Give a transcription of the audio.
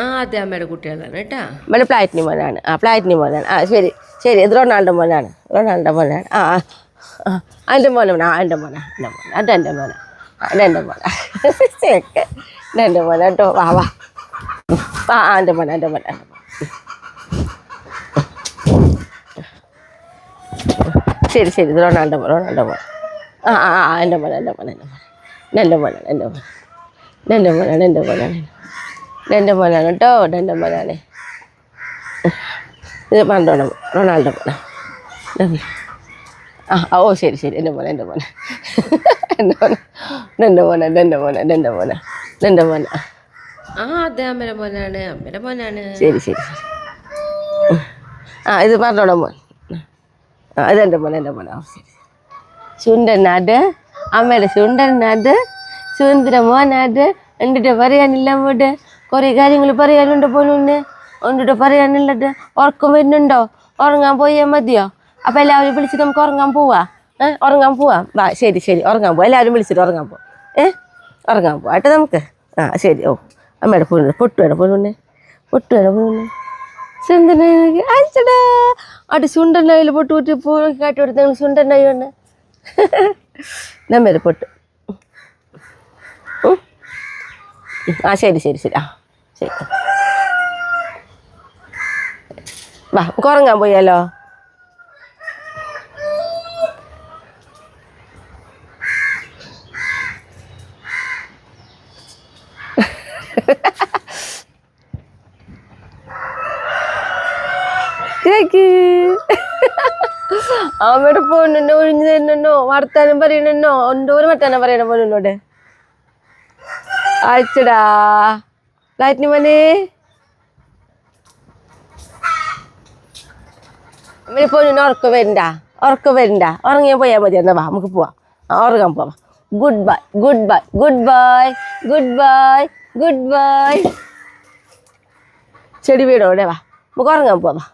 ആ അതെ അമ്മയുടെ കുട്ടികളാണ് കേട്ടാ. അമ്മയുടെ ഫ്ലാറ്റിന് മോനാണ്. ഫ്ലാറ്റിന് മോനാണ്. ശരി ശരി, ഇത് റൊണാൾഡോ മോനാണ്. എൻ്റെ മോനാണ്. എൻ്റെ മോനാ അതെൻ്റെ മോനാ അതെൻ്റെ മോനാ എൻ്റെ മോനാ കേട്ടോ. വാ വാ എൻ്റെ മോനാ എൻ്റെ മോനാ. ശരി ശരി, ഇത് റൊണാൾഡോ മോൻ. എൻ്റെ മോൻ എൻ്റെ മോനാണ് എൻ്റെ മോനാണ് എൻ്റെ മോനാണ് കേട്ടോ. എൻ്റെ മോനാണ്. ഇത് പണ്ടോണം റൊണാൾഡോ മോനാ. ഓ ശരി ശരി, എൻ്റെ മോനാ ആ അതെ അമ്മയുടെ മോനാണ്. ശരി ശരി ശരി. ഇത് പറഞ്ഞോണം മോൻ. ഇതെൻ്റെ മോനാ ശരി. ചുണ്ടനാട് അമ്മയുടെ ചുണ്ടനാട് സുന്ദര മോനാട്. എന്നിട്ട് പറയാനില്ല അങ്ങോട്ട് കുറേ കാര്യങ്ങൾ പറയാനുണ്ട് പോലുണ്ട്. എന്നിട്ട് പറയാനുള്ളത് ഉറക്കം വരുന്നുണ്ടോ? ഉറങ്ങാൻ പോയാൽ മതിയോ? അപ്പം എല്ലാവരും വിളിച്ചിട്ട് നമുക്ക് ഉറങ്ങാൻ പോവാം. വാ ശരി ശരി, ഉറങ്ങാൻ പോവാം. എല്ലാവരും വിളിച്ചിട്ട് ഉറങ്ങാൻ പോവാം. ഉറങ്ങാൻ പോവാം കേട്ടോ നമുക്ക്. ശരി. ഓ അമ്മയുടെ പൊട്ടുവേണം പൊന്നുണ്ണെ സുന്ദരനായി അയച്ചടാ. അവിടെ ചുണ്ടനായിൽ പൊട്ട് കുറ്റി പൂ കാട്ടി കൊടുത്ത് ഞങ്ങൾ ചുണ്ടനായി വന്ന് നമ്മേരെ പൊട്ട്. ശരി ശരി ശരി. ശരി വാ നമുക്ക് ഉറങ്ങാൻ പോയാലോ? അമ്മയുടെ പോണോ ഒഴിഞ്ഞു തരുന്നോ വർത്താനം പറയണോ? എന്തോരം വർത്താനം പറയണ പോനോട്. അയച്ചടാ ഫ്ലാറ്റിന് മോനെ. അമ്മ പോനോ ഉറക്കം വരണ്ട. ഉറങ്ങിയാൽ പോയാൽ മതി. എന്നാ വാ നമുക്ക് പോവാം. ഉറങ്ങാൻ പോവാം. Good bye. ചെടി വീടോ ഇവിടെ വാ നമുക്ക് ഉറങ്ങാൻ പോവാം.